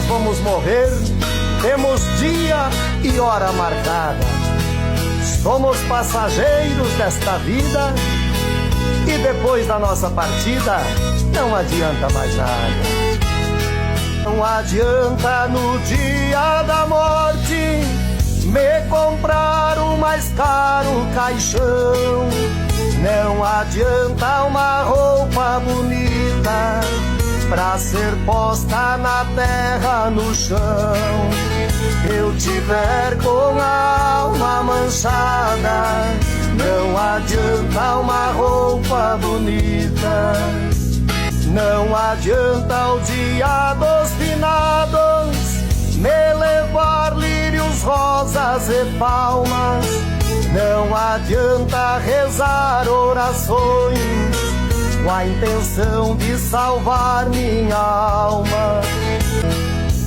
vamos morrer, temos dia e hora marcada. Somos passageiros desta vida e depois da nossa partida não adianta mais nada. Não adianta no dia da morte me comprar o mais caro caixão. Não adianta uma roupa bonita pra ser posta na terra, no chão. Eu tiver com a alma manchada, não adianta uma roupa bonita. Não adianta o dia dos finados me levar lírios, rosas e palmas. Não adianta rezar orações com a intenção de salvar minha alma.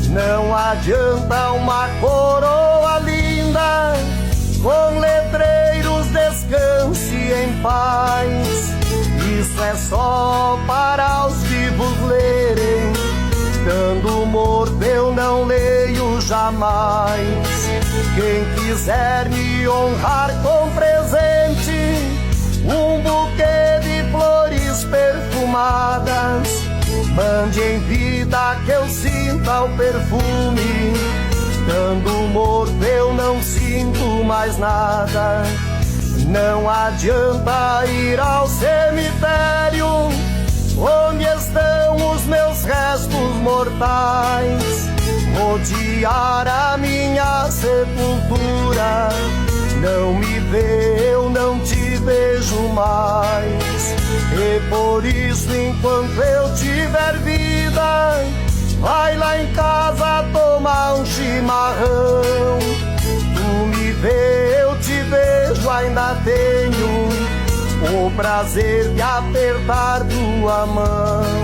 Não adianta uma coroa linda com letreiros descanse em paz. Isso é só para os vivos lerem, estando morto eu não leio jamais. Quem quiser me honrar com presente, um buquê de flores perfumadas, mande em vida que eu sinta o perfume. Estando morto eu não sinto mais nada. Não adianta ir ao cemitério onde estão os meus restos mortais, rodear a minha sepultura. Não me vê, eu não te vejo mais. E por isso, enquanto eu tiver vida, vai lá em casa tomar um chimarrão. Tu me vê, eu te vejo, ainda tenho o prazer de apertar tua mão.